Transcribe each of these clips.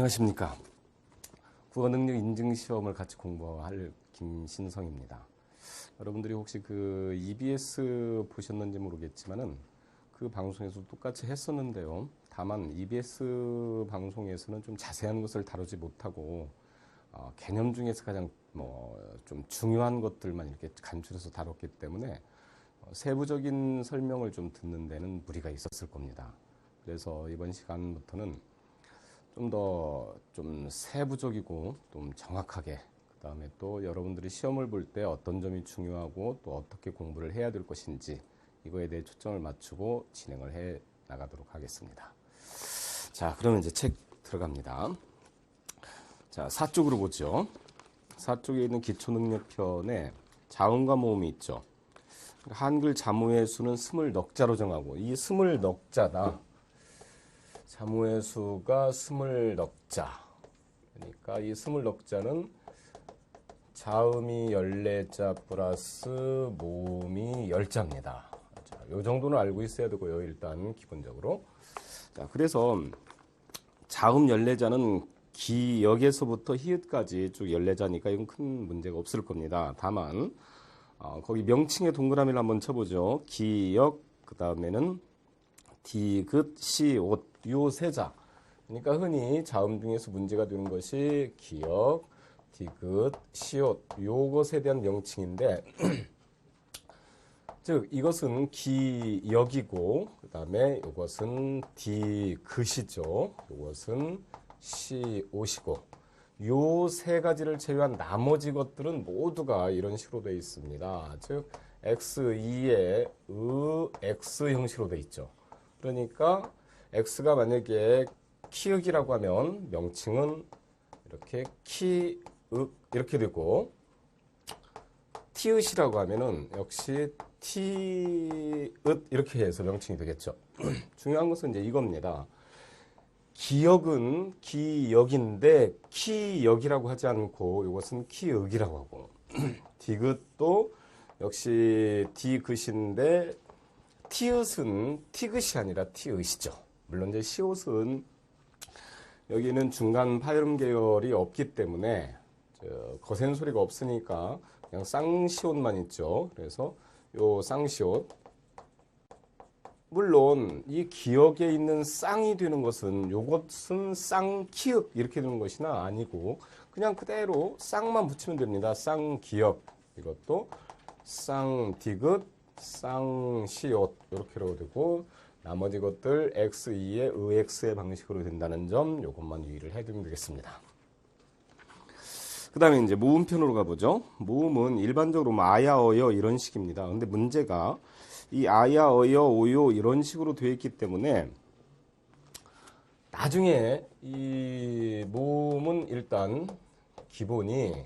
안녕하십니까. 국어능력 인증시험을 같이 공부할 김신성입니다. 여러분들이 혹시 그 EBS 보셨는지 모르겠지만은 그 방송에서 똑같이 했었는데요. 다만 EBS 방송에서는 좀 자세한 것을 다루지 못하고 개념 중에서 가장 좀 중요한 것들만 이렇게 간추려서 다뤘기 때문에 세부적인 설명을 좀 듣는 데는 무리가 있었을 겁니다. 그래서 이번 시간부터는 좀 더 좀 세부적이고 좀 정확하게, 그 다음에 또 여러분들이 시험을 볼 때 어떤 점이 중요하고 또 어떻게 공부를 해야 될 것인지 이거에 대해 초점을 맞추고 진행을 해 나가도록 하겠습니다. 자, 그러면 이제 책 들어갑니다. 자, 4쪽으로 보죠. 4쪽에 있는 기초능력편에 자음과 모음이 있죠. 한글 자무의 수는 스물 넉자로 정하고, 이 스물 넉자다. 자무의 수가 스물 넉자. 그러니까 이 스물 넉자는 자음이 14자 플러스 모음이 10자입니다. 자, 이 정도는 알고 있어야 되고요. 일단 기본적으로. 자, 그래서 자음 14자는 기역에서부터 히읗까지 쭉 14자니까 이건 큰 문제가 없을 겁니다. 다만 거기 명칭의 동그라미를 한번 쳐보죠. 기역, 그 다음에는 디귿, 시옷, 요 세 자. 그러니까 흔히 자음 중에서 문제가 되는 것이 기역, 디귿, 시옷, 요것에 대한 명칭인데 즉 이것은 기역이고, 그 다음에 이것은 디귿이죠. 이것은 시옷이고, 요 세 가지를 제외한 나머지 것들은 모두가 이런 식으로 되어 있습니다. 즉 x2에 x 형식으로 되어 있죠. 그러니까 x가 만약에 키읔이라고 하면 명칭은 이렇게 키읔 이렇게 되고, 티읕이라고 하면은 역시 티읕 이렇게 해서 명칭이 되겠죠. 중요한 것은 이제 이겁니다. 기역은 기역인데 키역이라고 하지 않고 이것은 키읔이라고 하고, 디귿도 역시 디귿인데 티읕은 티귿이 아니라 티읕이죠. 물론 이제 시옷은 여기는 중간 파열음 계열이 없기 때문에 거센 소리가 없으니까 그냥 쌍시옷만 있죠. 그래서 요 쌍시옷, 물론 이 기역에 있는 쌍이 되는 것은 요것은 쌍키읔 이렇게 되는 것이나 아니고 그냥 그대로 쌍만 붙이면 됩니다. 쌍기역, 이것도 쌍디귿, 쌍시옷 이렇게로 되고, 나머지 것들 x2의 의x의 방식으로 된다는 점 요것만 유의를 해두면 되겠습니다. 그 다음에 이제 모음편으로 가보죠. 모음은 일반적으로 아야, 어여 이런 식입니다. 근데 문제가 이 아야, 어여, 오요 이런 식으로 되어 있기 때문에 나중에 이 모음은 일단 기본이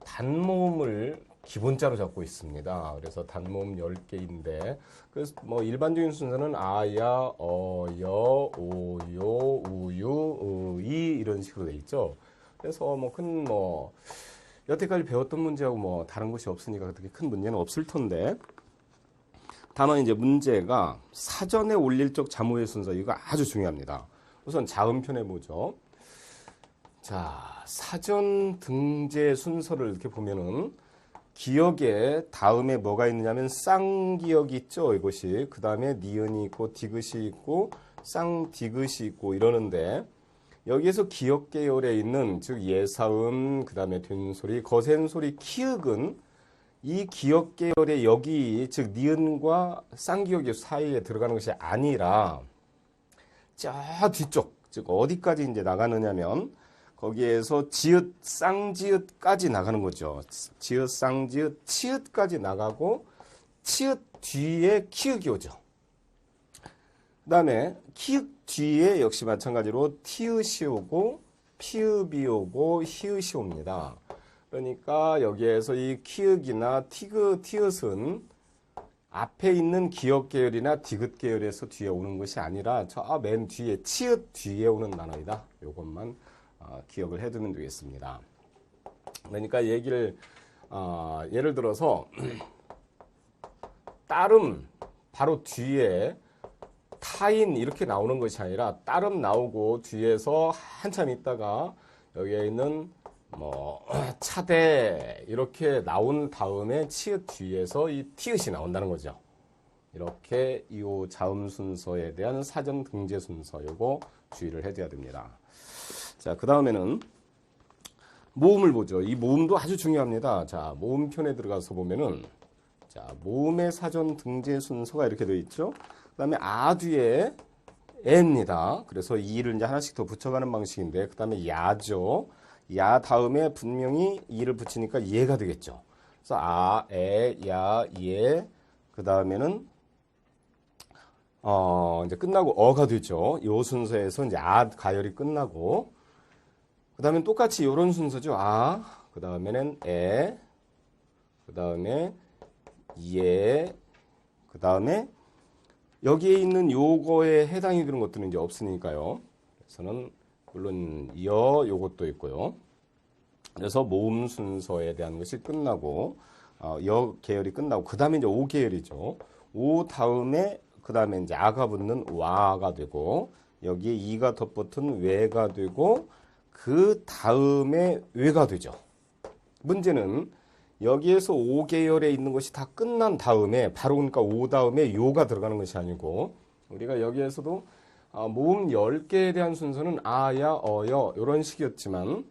단모음을 기본자로 잡고 있습니다. 그래서 단모음 10개인데, 그래서 일반적인 순서는 아야, 어여, 오요, 우유, 의이 이런 식으로 돼 있죠. 그래서 여태까지 배웠던 문제하고 다른 것이 없으니까 그렇게 큰 문제는 없을 텐데, 다만 이제 문제가 사전에 올릴 적 자무의 순서, 이거 아주 중요합니다. 우선 자음편에 보죠. 자, 사전 등재 순서를 이렇게 보면은 기역에 다음에 뭐가 있느냐면 쌍기역이 있죠. 이것이. 그 다음에 니은이 있고 디귿이 있고 쌍디귿이 있고 이러는데, 여기에서 기역 계열에 있는 즉 예사음, 그 다음에 된소리, 거센소리, 키읔은 이 기역 계열의 여기 즉 니은과 쌍기역 사이에 들어가는 것이 아니라 저 뒤쪽, 즉 어디까지 이제 나가느냐면 거기에서 지읒, 쌍지읒까지 나가는 거죠. 지읒, 쌍지읒, 치읒까지 나가고 치읒 뒤에 키읔이 오죠. 그 다음에 키읔 뒤에 역시 마찬가지로 티읕이 오고 피읕이 오고 히읗이 옵니다. 그러니까 여기에서 이 키읔이나 티읕은 앞에 있는 기역 계열이나 디귿 계열에서 뒤에 오는 것이 아니라 저 맨 뒤에 치읒 뒤에 오는 단어이다. 이것만 기억을 해두면 되겠습니다. 그러니까 예를 들어서 따름 바로 뒤에 사인 이렇게 나오는 것이 아니라 따름 나오고 뒤에서 한참 있다가 여기에 있는 뭐 차대 이렇게 나온 다음에 치읓 뒤에서 이 티읕이 나온다는 거죠. 이렇게 이 자음 순서에 대한 사전 등재 순서 요거 주의를 해둬야 됩니다. 자, 그 다음에는 모음을 보죠. 이 모음도 아주 중요합니다. 자, 모음편에 들어가서 보면은 자, 모음의 사전 등재 순서가 이렇게 되어 있죠. 그 다음에 아 뒤에 에입니다. 그래서 이를 이제 하나씩 더 붙여가는 방식인데, 그 다음에 야죠. 야 다음에 분명히 이를 붙이니까 예가 되겠죠. 그래서 아, 에, 야, 예. 그 다음에는 이제 끝나고 어가 되죠. 요 순서에서 이제 아 가열이 끝나고, 그 다음에 똑같이 요런 순서죠. 아, 그 다음에는 에, 그 다음에 예, 그 다음에 여기에 있는 요거에 해당이 되는 것들은 이제 없으니까요. 그래서는 물론 요것도 있고요. 그래서 모음 순서에 대한 것이 끝나고 여 계열이 끝나고 그 다음에 이제 오 계열이죠. 오 다음에 그 다음에 이제 아가 붙는 와가 되고 여기에 이가 덧붙은 외가 되고 그 다음에 외가 되죠. 문제는 여기에서 오 계열에 있는 것이 다 끝난 다음에 바로 그러니까 오 다음에 요가 들어가는 것이 아니고 우리가 여기에서도 모음 10개에 대한 순서는 아야 어여 이런 식이었지만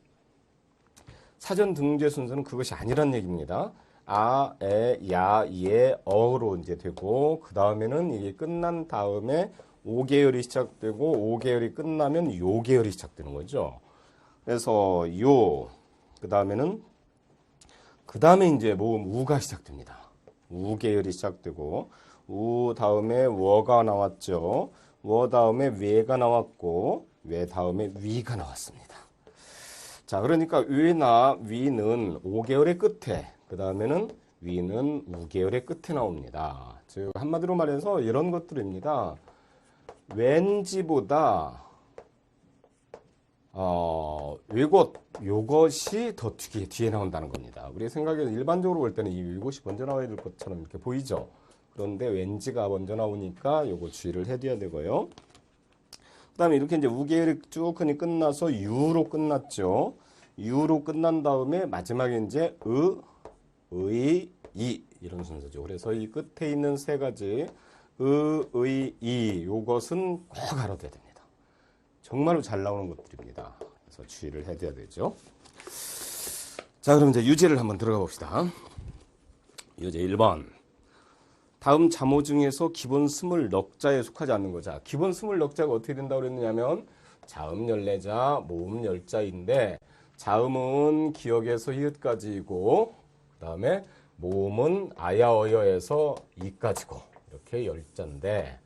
사전 등재 순서는 그것이 아니란 얘기입니다. 아, 에, 야, 예, 어로 이제 되고 그 다음에는 이게 끝난 다음에 오 계열이 시작되고 오 계열이 끝나면 요 계열이 시작되는 거죠. 그래서 요 그 다음에는 그 다음에 이제 모음 우가 시작됩니다. 우 계열이 시작되고 우 다음에 워가 나왔죠. 워 다음에 외가 나왔고 외 다음에 위가 나왔습니다. 자, 그러니까 외나 위는 오 계열의 끝에 그 다음에는 위는 우 계열의 끝에 나옵니다. 즉 한마디로 말해서 이런 것들입니다. 왠지보다 외곳 요것이 더 뒤에 나온다는 겁니다. 우리 생각에는 일반적으로 볼 때는 이 외곳이 먼저 나와야 될 것처럼 이렇게 보이죠. 그런데 왠지가 먼저 나오니까 요거 주의를 해둬야 되고요. 그 다음에 이렇게 이제 우계열이 쭉 끝나서 유로 끝났죠. 유로 끝난 다음에 마지막에 이제 의, 이 이런 순서죠. 그래서 이 끝에 있는 세 가지 의, 이 요것은 꼭 알아둬야 됩니다. 정말로 잘 나오는 것들입니다. 그래서 주의를 해둬야 되죠. 자, 그럼 이제 유제를 한번 들어가 봅시다. 유제 1번. 다음 자모 중에서 기본 스물 넉자에 속하지 않는 거자. 기본 스물 넉자가 어떻게 된다고 그랬느냐면 자음 14자, 모음 10자인데 자음은 기역에서 히읗까지이고 그 다음에 모음은 아야 어여에서 이까지고 이렇게 10자인데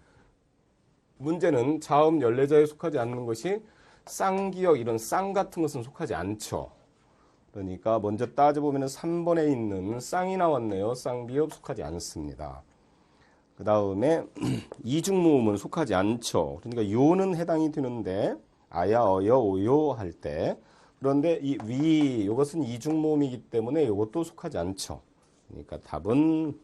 문제는 자음 14자에 속하지 않는 것이 쌍기역 이런 쌍 같은 것은 속하지 않죠. 그러니까 먼저 따져보면 3번에 있는 쌍이 나왔네요. 쌍비역 속하지 않습니다. 그 다음에 이중모음은 속하지 않죠. 그러니까 요는 해당이 되는데 아야 어여 오요 할 때 그런데 이 위 요것은 이중모음이기 때문에 요것도 속하지 않죠. 그러니까 답은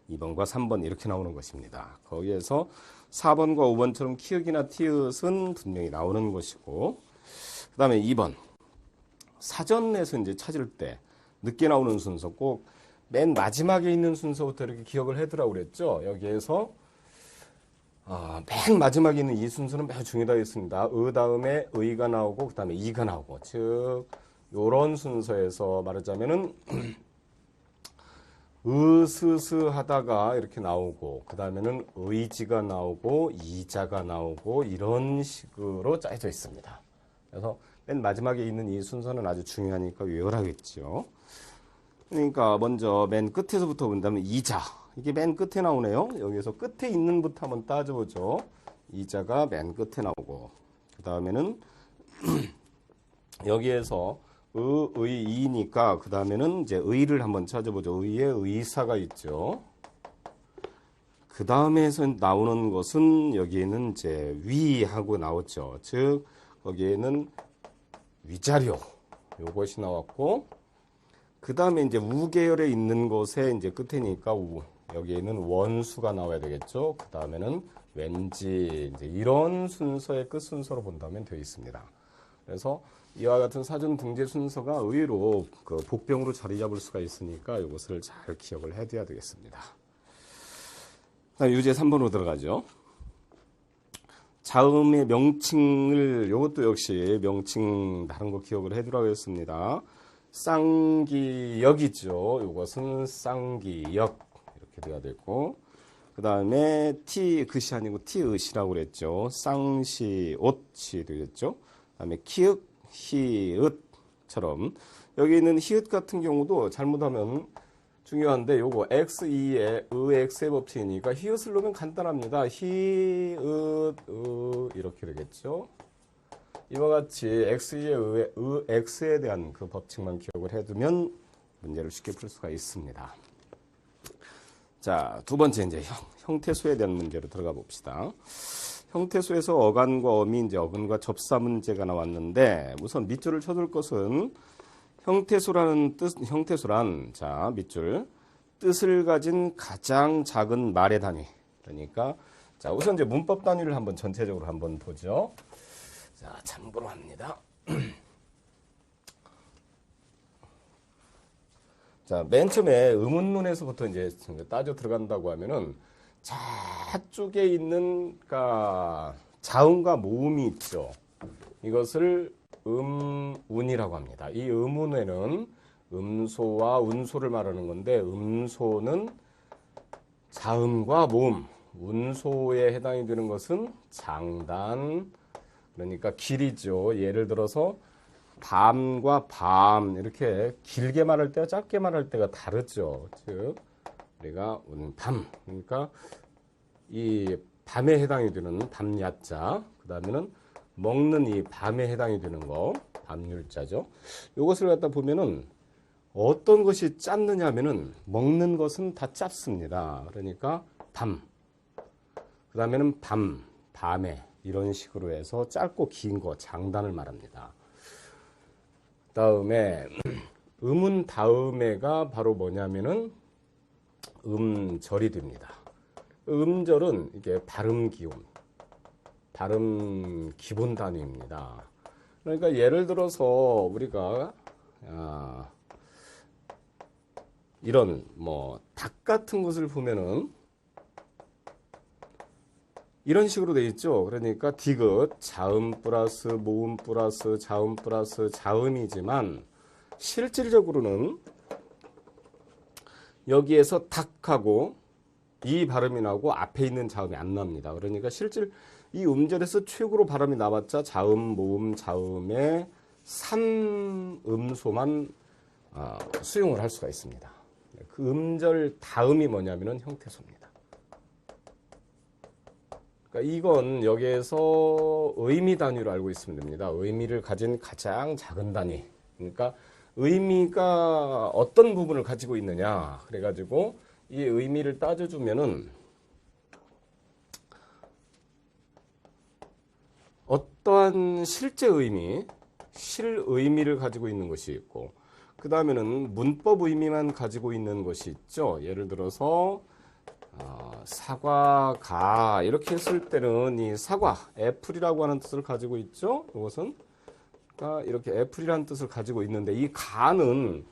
2번과 3번 이렇게 나오는 것입니다. 거기에서 4번과 5번처럼 키읔이나 티읕은 분명히 나오는 것이고 그 다음에 2번 사전에서 이제 찾을 때 늦게 나오는 순서 꼭 맨 마지막에 있는 순서부터 이렇게 기억을 해두라고 그랬죠. 여기에서 맨 마지막에 있는 이 순서는 매우 중요하다고 했습니다. 다음에 의가 나오고 그 다음에 이가 나오고 즉 요런 순서에서 말하자면은 으스스 하다가 이렇게 나오고 그 다음에는 의지가 나오고 이자가 나오고 이런 식으로 짜여져 있습니다. 그래서 맨 마지막에 있는 이 순서는 아주 중요하니까 외우라겠죠. 그러니까 먼저 맨 끝에서부터 본다면 이자 이게 맨 끝에 나오네요. 여기서 끝에 있는 부터 한번 따져보죠. 이자가 맨 끝에 나오고 그 다음에는 여기에서 의, 이니까 그 다음에는 이제 의를 한번 찾아보죠. 의에 의사가 있죠. 그 다음에서 나오는 것은 여기에는 이제 위하고 나왔죠. 즉 거기에는 위자료 요것이 나왔고 그 다음에 이제 우계열에 있는 것에 이제 끝에니까 여기에는 원수가 나와야 되겠죠. 그 다음에는 왠지 이제 이런 순서의 끝 순서로 본다면 되어 있습니다. 그래서 이와 같은 사전 등재 순서가 의외로 그 복병으로 자리 잡을 수가 있으니까 이것을 잘 기억을 해둬야 되겠습니다. 유제 3번으로 들어가죠. 자음의 명칭을 이것도 역시 명칭 다른 거 기억을 해두라고 했습니다. 쌍기역이죠. 이것은 쌍기역 이렇게 돼야 되고, 그 다음에 티긋이 아니고 티읒이라고 그랬죠. 쌍시옷이 되겠죠. 그 다음에 키읔, 히읗처럼 여기 있는 히읗 같은 경우도 잘못하면 중요한데 요거 X2의 X의 법칙이니까 히읗을 넣으면 간단합니다. 히읗, 이렇게 되겠죠. 이와 같이 X2의 X에 대한 그 법칙만 기억을 해두면 문제를 쉽게 풀 수가 있습니다. 자, 두 번째 이제 형태소에 대한 문제로 들어가 봅시다. 형태소에서 어간과 어미, 이제 어근과 접사 문제가 나왔는데, 우선 밑줄을 쳐둘 것은 형태소라는 뜻, 형태소란, 자, 밑줄, 뜻을 가진 가장 작은 말의 단위. 그러니까, 자, 우선 이제 문법 단위를 한번 전체적으로 한번 보죠. 자, 참고로 합니다. 자, 맨 처음에 의문문에서부터 이제 따져 들어간다고 하면은, 좌쪽에 있는, 그러니까 자음과 모음이 있죠. 이것을 음운이라고 합니다. 이 음운에는 음소와 운소를 말하는 건데, 음소는 자음과 모음, 운소에 해당이 되는 것은 장단, 그러니까 길이죠. 예를 들어서 밤과 밤 이렇게 길게 말할 때와 짧게 말할 때가 다르죠. 즉 우리가 밤, 그러니까 이 밤에 해당이 되는 밤야자, 그 다음에는 먹는 이 밤에 해당이 되는 거 밤율자죠. 이것을 갖다 보면은 어떤 것이 짧느냐 하면은 먹는 것은 다 짧습니다. 그러니까 밤, 그 다음에는 밤에 이런 식으로 해서 짧고 긴 거 장단을 말합니다. 다음에 음운 다음에가 바로 뭐냐면은 음절이 됩니다. 음절은 이게 발음 기온, 발음 기본 단위입니다. 그러니까 예를 들어서 우리가 이런 뭐 닭 같은 것을 보면은 이런 식으로 되어 있죠. 그러니까 디귿, 자음 플러스 모음 플러스 자음 플러스 자음이지만 실질적으로는 여기에서 닭하고 이 발음이 나오고 앞에 있는 자음이 안 납니다. 그러니까 실질 이 음절에서 최고로 발음이 나왔자 자음, 모음, 자음의 3음소만 수용을 할 수가 있습니다. 그 음절 다음이 뭐냐면은 형태소입니다. 그러니까 이건 여기에서 의미 단위로 알고 있으면 됩니다. 의미를 가진 가장 작은 단위. 그러니까 의미가 어떤 부분을 가지고 있느냐. 그래가지고 이 의미를 따져주면은 어떠한 실제 의미, 실의미를 가지고 있는 것이 있고, 그 다음에는 문법 의미만 가지고 있는 것이 있죠. 예를 들어서 사과가 이렇게 했을 때는 이 사과, 애플이라고 하는 뜻을 가지고 있죠. 이것은 그러니까 이렇게 애플이라는 뜻을 가지고 있는데 이 가는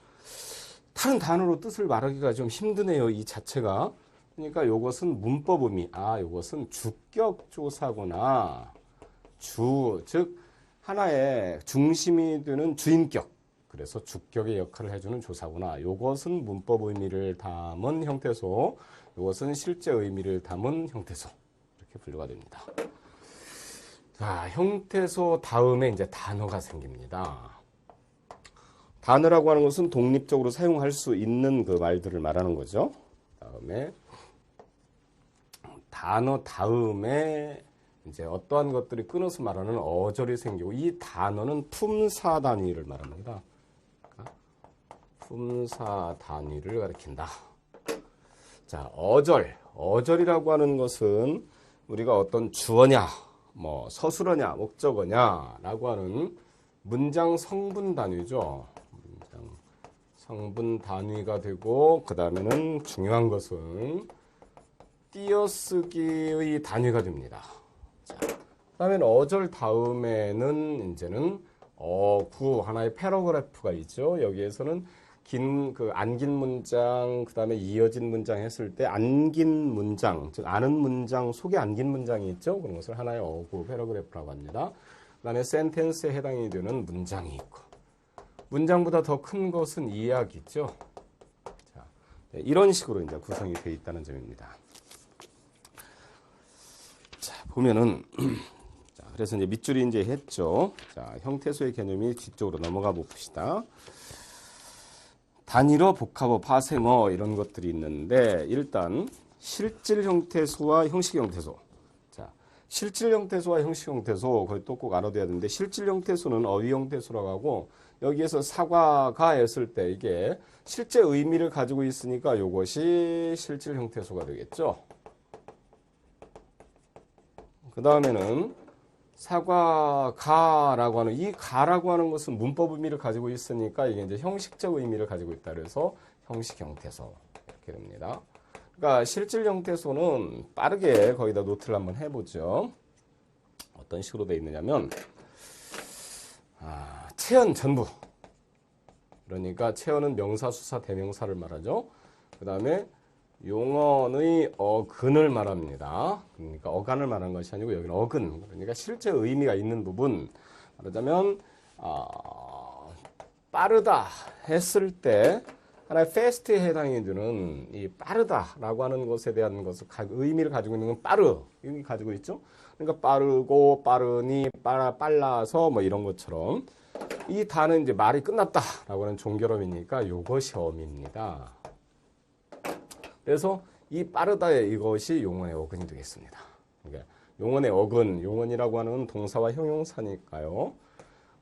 다른 단어로 뜻을 말하기가 좀 힘드네요. 이 자체가. 그러니까 이것은 문법 의미. 이것은 주격 조사구나. 즉 하나의 중심이 되는 주인격. 그래서 주격의 역할을 해주는 조사구나. 이것은 문법 의미를 담은 형태소. 이것은 실제 의미를 담은 형태소. 이렇게 분류가 됩니다. 자, 형태소 다음에 이제 단어가 생깁니다. 단어라고 하는 것은 독립적으로 사용할 수 있는 그 말들을 말하는 거죠. 다음에 단어 다음에 이제 어떠한 것들이 끊어서 말하는 어절이 생기고, 이 단어는 품사 단위를 말합니다. 품사 단위를 가리킨다. 자, 어절이라고 하는 것은 우리가 어떤 주어냐, 뭐 서술어냐, 목적어냐라고 하는 문장 성분 단위죠. 문장 성분 단위가 되고, 그 다음에는 중요한 것은 띄어쓰기의 단위가 됩니다. 자, 그다음에 어절 다음에는 이제는 어구 하나의 패러그래프가 있죠. 여기에서는 안긴 문장, 그다음에 이어진 문장 했을 때 안긴 문장, 즉 아는 문장 속에 안긴 문장이 있죠. 그런 것을 하나의 어구 패러그래프라고 합니다. 그다음에 센텐스에 해당이 되는 문장이 있고, 문장보다 더 큰 것은 이야기죠. 자, 이런 식으로 이제 구성이 되어 있다는 점입니다. 자, 보면은 자, 그래서 이제 밑줄이 이제 했죠. 자, 형태소의 개념이 뒤쪽으로 넘어가 봅시다. 단일어, 복합어, 파생어 이런 것들이 있는데 일단 실질 형태소와 형식 형태소. 자, 실질 형태소와 형식 형태소 거의 또 꼭 알아둬야 되는데 실질 형태소는 어휘 형태소라고 하고 여기에서 사과가 했을 때 이게 실제 의미를 가지고 있으니까 이것이 실질 형태소가 되겠죠. 그 다음에는 사과가라고 하는 이 가라고 하는 것은 문법 의미를 가지고 있으니까 이게 이제 형식적 의미를 가지고 있다 그래서 형식 형태소 이렇게 됩니다. 그러니까 실질 형태소는 빠르게 거기다 노트를 한번 해보죠. 어떤 식으로 되어 있느냐면 체언 전부. 그러니까 체언은 명사, 수사, 대명사를 말하죠. 그 다음에 용언의 어근을 말합니다. 그러니까 어간을 말하는 것이 아니고 여기는 어근. 그러니까 실제 의미가 있는 부분. 말하자면 빠르다 했을 때 하나의 fast에 해당이 되는 이 빠르다라고 하는 것에 대한 것을 의미를 가지고 있는 건 빠르 여기 가지고 있죠. 그러니까 빠르고 빠르니 빨라서 뭐 이런 것처럼 이 다는 이제 말이 끝났다라고 하는 종결어이니까 이것이 어미입니다. 그래서 이 빠르다의 이것이 용언의 어근이 되겠습니다. 그러니까 용언의 어근, 용언이라고 하는 동사와 형용사니까요.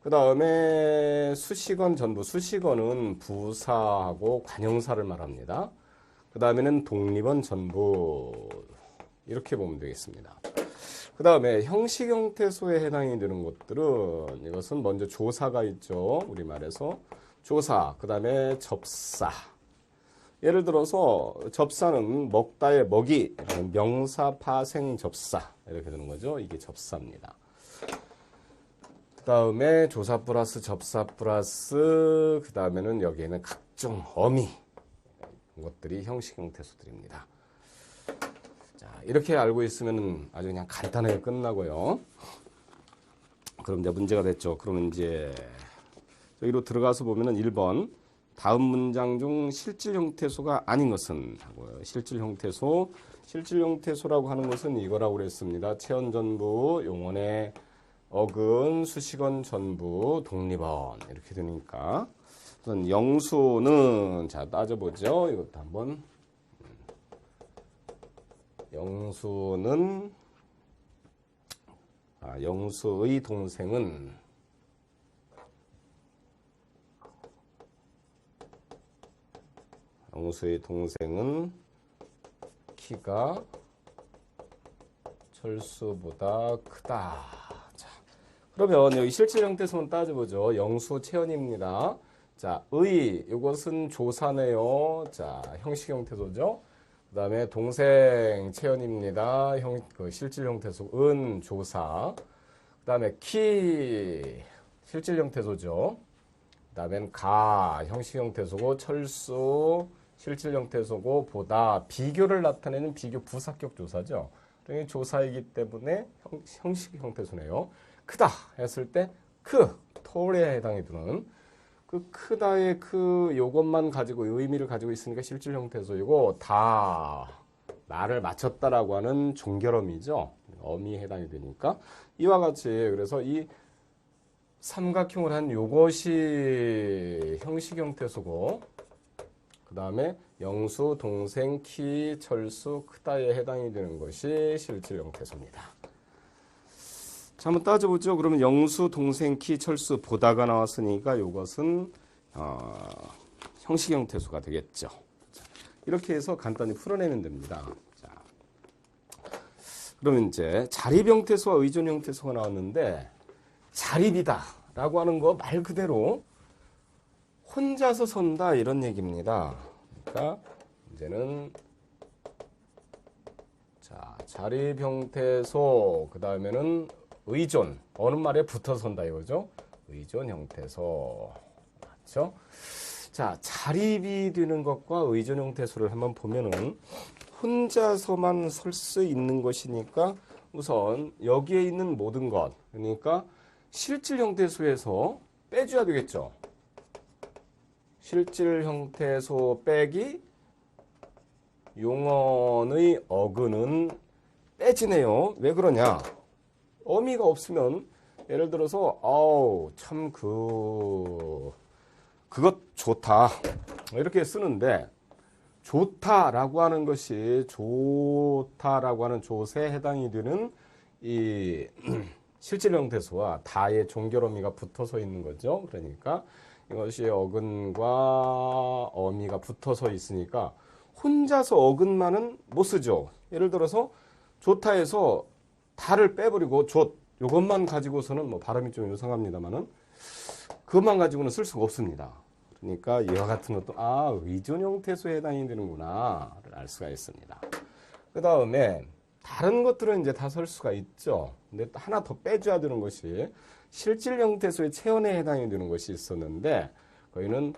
그 다음에 수식어 전부, 수식어는 부사하고 관형사를 말합니다. 그 다음에는 독립어 전부 이렇게 보면 되겠습니다. 그 다음에 형식 형태소에 해당이 되는 것들은 이것은 먼저 조사가 있죠. 우리말에서 조사, 그 다음에 접사. 예를 들어서 접사는 먹다의 먹이, 명사, 파생, 접사 이렇게 되는 거죠. 이게 접사입니다. 그 다음에 조사 플러스 접사 플러스 그 다음에는 여기에는 각종 어미 것들이 형식 형태소들입니다. 자, 이렇게 알고 있으면 아주 그냥 간단하게 끝나고요. 그럼 이제 문제가 됐죠. 그러면 이제 여기로 들어가서 보면은 1번 다음 문장 중 실질 형태소가 아닌 것은 하고요. 실질 형태소라고 하는 것은 이거라고 그랬습니다. 체언 전부, 용언의 어근, 수식언 전부, 독립언 이렇게 되니까 우선 영수는 자 따져보죠. 이것도 한번 영수는 영수의 동생은 키가 철수보다 크다. 자, 그러면 여기 실질 형태소는 따져보죠. 영수 체언입니다. 자, 이것은 조사네요. 자, 형식 형태소죠. 그 다음에 동생 체언입니다. 실질 형태소 조사. 그 다음에 키 실질 형태소죠. 그 다음엔 형식 형태소고 철수 실질 형태소고 보다 비교를 나타내는 비교 부사격 조사죠. 조사이기 때문에 형식 형태소네요. 크다 했을 때 톨에 해당이 드는 그 크다의 요것만 가지고 의미를 가지고 있으니까 실질 형태소이고 나를 맞췄다라고 하는 종결어미죠. 어미에 해당이 되니까 이와 같이 그래서 이 삼각형을 한 요것이 형식 형태소고 그 다음에 영수, 동생, 키, 철수, 크다에 해당이 되는 것이 실질 형태소입니다. 자, 한번 따져보죠. 그러면 영수, 동생, 키, 철수, 보다가 나왔으니까 이것은 형식 형태소가 되겠죠. 자, 이렇게 해서 간단히 풀어내면 됩니다. 자, 그러면 이제 자립 형태소와 의존 형태소가 나왔는데 자립이다 라고 하는 거 말 그대로 혼자서 선다 이런 얘기입니다. 그러니까 이제는 자, 자립형태소, 그 다음에는 의존. 어느 말에 붙어 선다 이거죠? 의존 형태소. 맞죠? 자, 자립이 되는 것과 의존 형태소를 한번 보면은 혼자서만 설 수 있는 것이니까 우선 여기에 있는 모든 것, 그러니까 실질 형태소에서 빼줘야 되겠죠. 실질 형태소 빼기 용언의 어근은 빼지네요. 왜 그러냐? 어미가 없으면 예를 들어서 참 그것 좋다 이렇게 쓰는데 좋다라고 하는 것이 좋다라고 하는 조세에 해당이 되는 이 실질 형태소와 다의 종결어미가 붙어서 있는 거죠. 그러니까 이것이 어근과 어미가 붙어서 있으니까 혼자서 어근만은 못 쓰죠. 예를 들어서 좋다에서 다를 빼버리고 요것만 가지고서는 뭐 발음이 좀 이상합니다만은 그것만 가지고는 쓸 수가 없습니다. 그러니까 이와 같은 것도 의존 형태소에 해당이 되는구나를 알 수가 있습니다. 그 다음에 다른 것들은 이제 다 설 수가 있죠. 근데 또 하나 더 빼줘야 되는 것이 실질 형태소의 체언에 해당이 되는 것이 있었는데 거기는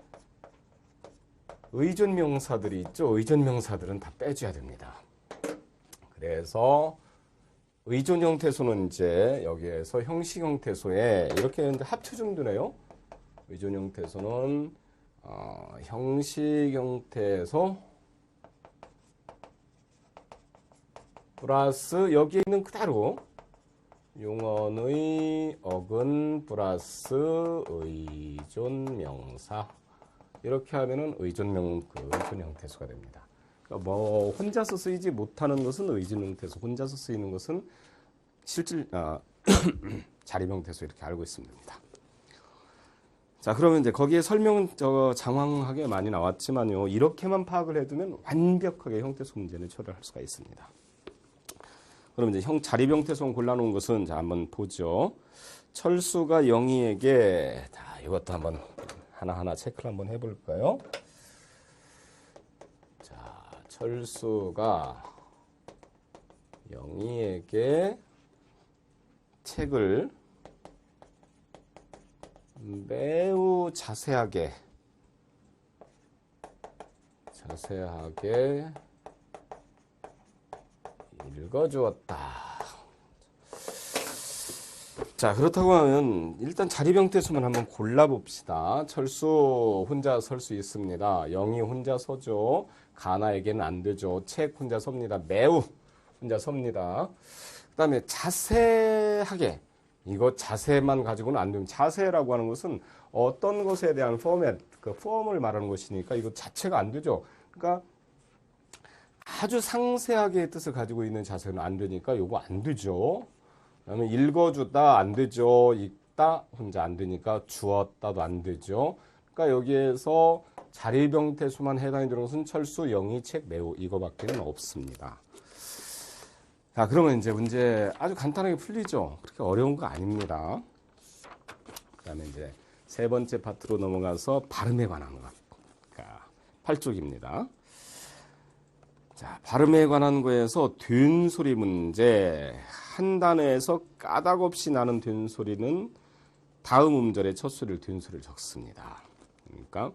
의존 명사들이 있죠. 의존 명사들은 다 빼줘야 됩니다. 그래서 의존 형태소는 이제 여기에서 형식 형태소에 이렇게 합쳐 주면 되네요. 의존 형태소는 형식 형태소 플러스 여기에 있는 그대로 용언의 어근 플러스 의존 명사 이렇게 하면은 의존 형태소가 됩니다. 그러니까 뭐 혼자서 쓰이지 못하는 것은 의존 형태소, 혼자서 쓰이는 것은 실질 자립 형태소 이렇게 알고 있으면 됩니다. 자, 그러면 이제 거기에 설명은 장황하게 많이 나왔지만요. 이렇게만 파악을 해두면 완벽하게 형태소 문제는 처리할 수가 있습니다. 그럼 이제 자립 형태소 골라놓은 것은 자 한번 보죠. 철수가 영희에게 자 이것도 한번 하나하나 체크를 한번 해볼까요? 자, 철수가 영희에게 책을 매우 자세하게 읽어주었다. 자, 그렇다고 하면 일단 자립 형태소만 한번 골라봅시다. 철수 혼자 설 수 있습니다. 영희 혼자 서죠. 가나에게는 안 되죠. 책 혼자 섭니다. 매우 혼자 섭니다. 그 다음에 자세하게 이거 자세만 가지고는 안 됩니다. 자세라고 하는 것은 어떤 것에 대한 포맷, 그 폼을 말하는 것이니까 이거 자체가 안 되죠. 그러니까 아주 상세하게 뜻을 가지고 있는 자세는 안 되니까 요거 안 되죠. 그다음에 읽어주다 안 되죠. 읽다 혼자 안 되니까 주었다도 안 되죠. 그러니까 여기에서 자립 형태소만 해당이 되는 것은 철수, 영희, 책, 매우 이거밖에는 없습니다. 자, 그러면 이제 문제 아주 간단하게 풀리죠. 그렇게 어려운 거 아닙니다. 그다음에 이제 세 번째 파트로 넘어가서 발음에 관한 것. 그러니까 8쪽입니다. 자, 발음에 관한 거에서 된소리 문제. 한 단어에서 까닭없이 나는 된소리는 다음 음절의 첫 소리를 된소리를 적습니다. 그러니까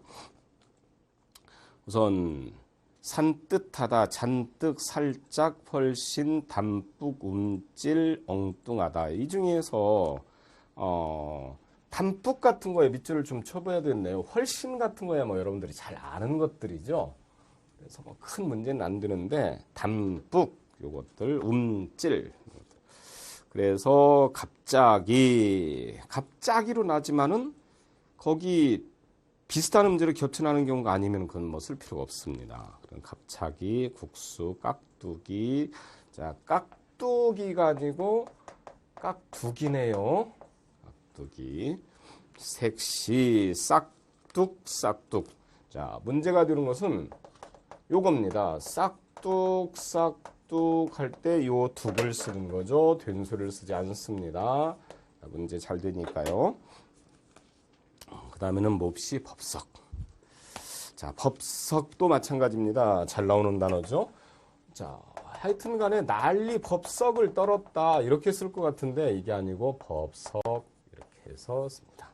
우선 산뜻하다, 잔뜩, 살짝, 훨씬, 담뿍, 움찔, 엉뚱하다. 이 중에서 담뿍 같은 거에 밑줄을 좀 쳐봐야 되겠네요. 훨씬 같은 거야 뭐 여러분들이 잘 아는 것들이죠. 그래서 뭐 큰 문제는 안 되는데 담뿍 요것들, 움찔. 그래서 갑자기로 나지만은 거기 비슷한 음절을 겹쳐나는 경우가 아니면 그건 뭐 쓸 필요가 없습니다. 그럼 갑자기, 국수, 깍두기. 자, 깍두기가 아니고 깍두기네요. 깍두기. 색시, 싹둑. 자, 문제가 되는 것은 요겁니다. 싹둑 할 때 요 둑을 쓰는 거죠. 된소리를 쓰지 않습니다. 자, 문제 잘 되니까요. 그 다음에는 몹시 법석. 자, 법석도 마찬가지입니다. 잘 나오는 단어죠. 자, 하여튼 간에 난리 법석을 떨었다 이렇게 쓸 것 같은데 이게 아니고 법석 이렇게 해서 씁니다.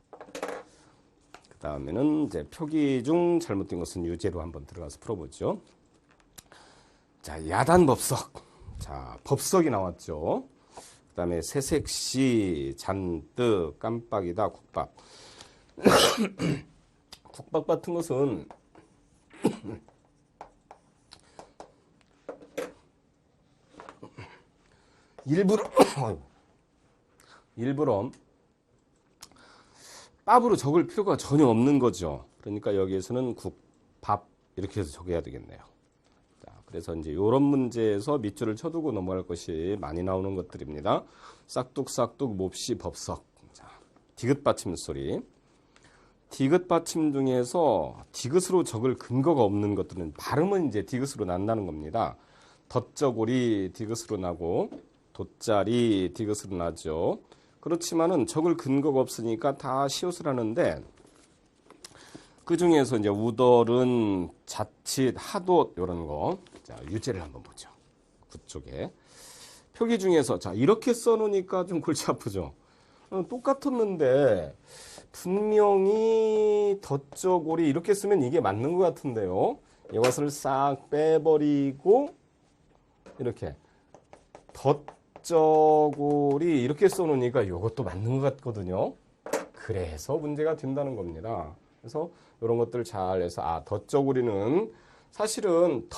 그 다음에는 이제 표기 중 잘못된 것은 유제로 한번 들어가서 풀어보죠. 자, 야단법석. 자, 법석이 나왔죠. 그 다음에 새색시, 잔뜩, 깜빡이다, 국밥. 국밥 같은 것은 일부러 밥으로 적을 필요가 전혀 없는 거죠. 그러니까 여기에서는 국밥 이렇게 해서 적어야 되겠네요. 자, 그래서 이제 이런 문제에서 밑줄을 쳐두고 넘어갈 것이 많이 나오는 것들입니다. 싹둑싹둑 몹시 법석. 자, 디귿 받침 소리. 디귿 받침 중에서 디귿으로 적을 근거가 없는 것들은 발음은 이제 디귿으로 난다는 겁니다. 덧저고리 디귿으로 나고 돗자리 디귿으로 나죠. 그렇지만은 적을 근거가 없으니까 다 시옷을 하는데 그 중에서 이제 우덜은 자칫 하돗 이런 거. 자, 유제를 한번 보죠. 그쪽에 표기 중에서 자 이렇게 써놓으니까 좀 골치 아프죠. 똑같았는데 분명히 덧저고리 이렇게 쓰면 이게 맞는 것 같은데요. 이것을 싹 빼버리고 이렇게 덧저고리 이렇게 써놓으니까 이것도 맞는 것 같거든요. 그래서 문제가 된다는 겁니다. 그래서 이런 것들 잘 해서 덧저고리는 사실은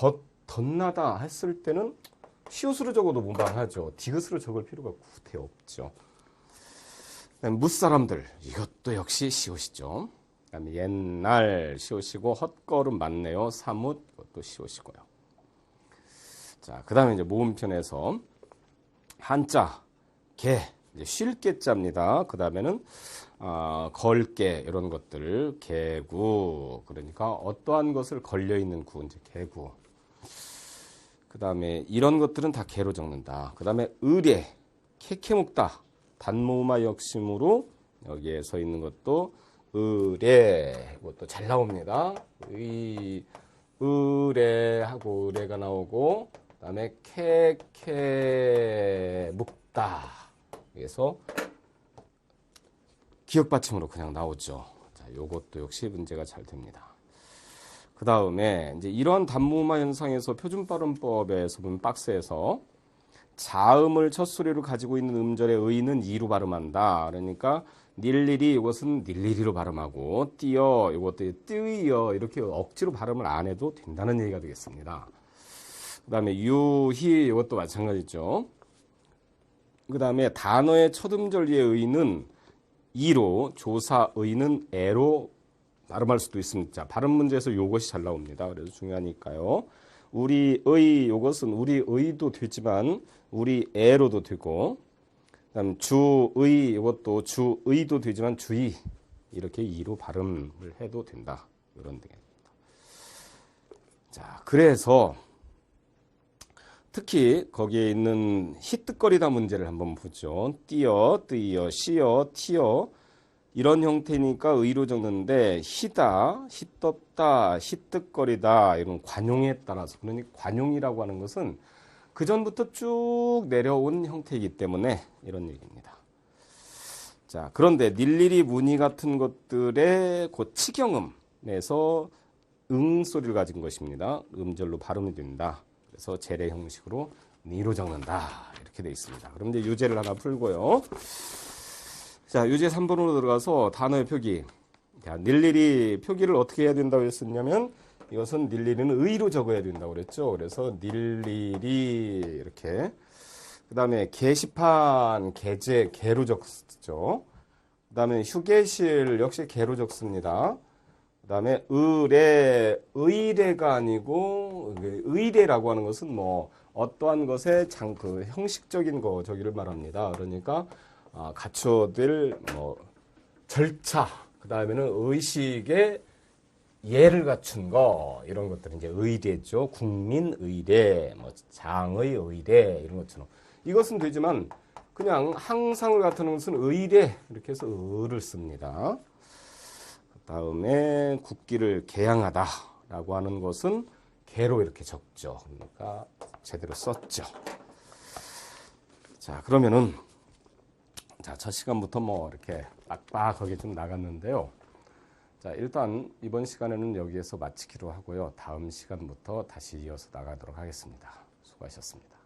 덧나다 했을 때는 시옷으로 적어도 무방하죠. 디귿으로 적을 필요가 구태 없죠. 무사람들 이것도 역시 시옷이죠. 그다음에 옛날 시옷이고 헛걸음 맞네요. 사뭇 이것도 시옷이고요. 자, 그다음에 이제 모음편에서 한자 개 이제 쉴 개자입니다. 그다음에는 걸개 이런 것들 개구 그러니까 어떠한 것을 걸려 있는 구 이제 개구. 그다음에 이런 것들은 다 개로 적는다. 그다음에 의례 캐캐묵다 단모음화 역심으로 여기에 서 있는 것도 의례 이것도 잘 나옵니다. 의례하고 의례가 나오고 그다음에 캐캐묵다 그래서 기역 받침으로 그냥 나오죠. 자, 요것도 역시 문제가 잘 됩니다. 그 다음에 이제 이런 단모음화 현상에서 표준발음법에서 보면 박스에서 자음을 첫 소리로 가지고 있는 음절의 의는 이로 발음한다. 그러니까 닐리리 이것은 닐리리로 발음하고 띄어 이것도 띄어 이렇게 억지로 발음을 안 해도 된다는 얘기가 되겠습니다. 그 다음에 유희 이것도 마찬가지죠. 그 다음에 단어의 첫 음절의 의는 이로 조사 의는 에로 발음할 수도 있습니다. 자, 발음 문제에서 이것이 잘 나옵니다. 그래서 중요하니까요. 우리의 이것은 우리의도 되지만 우리애로도 되고 그다음 주의 이것도 주의도 되지만 주의 이렇게 이로 발음을 해도 된다. 이런 등입니다. 자, 그래서 특히 거기에 있는 히뜩거리다 문제를 한번 보죠. 띄어, 뜨이어, 시어, 티어 이런 형태니까 의로 적는데 희다, 희떴다, 희뜩거리다 이런 관용에 따라서 그러니 관용이라고 하는 것은 그 전부터 쭉 내려온 형태이기 때문에 이런 얘기입니다. 자, 그런데 닐리리 무늬 같은 것들의 그 치경음에서 응 소리를 가진 것입니다. 음절로 발음이 된다. 그래서 제례 형식으로 니로 적는다 이렇게 되어 있습니다. 그럼 이제 유제를 하나 풀고요. 자, 유제 3번으로 들어가서 단어의 표기. 자, 닐리리 표기를 어떻게 해야 된다고 했었냐면 이것은 닐리리는 의로 적어야 된다고 그랬죠. 그래서 닐리리 이렇게. 그 다음에 게시판, 게재, 개로 적죠. 그 다음에 휴게실 역시 개로 적습니다. 그 다음에 의례, 의례가 아니고 의례라고 하는 것은 뭐 어떠한 것의 그 형식적인 거 저기를 말합니다. 그러니까 갖춰질 뭐 절차, 그 다음에는 의식의 예를 갖춘 거 이런 것들은 이제 의례죠. 국민 의례, 뭐 장의 의례 이런 것처럼 이것은 되지만 그냥 항상을 갖추는 것은 의례 이렇게 해서 의를 씁니다. 그 다음에 국기를 개양하다라고 하는 것은 개로 이렇게 적죠. 그러니까 제대로 썼죠. 자, 그러면은 자, 첫 시간부터 뭐 이렇게 빡빡하게 좀 나갔는데요. 자, 일단 이번 시간에는 여기에서 마치기로 하고요. 다음 시간부터 다시 이어서 나가도록 하겠습니다. 수고하셨습니다.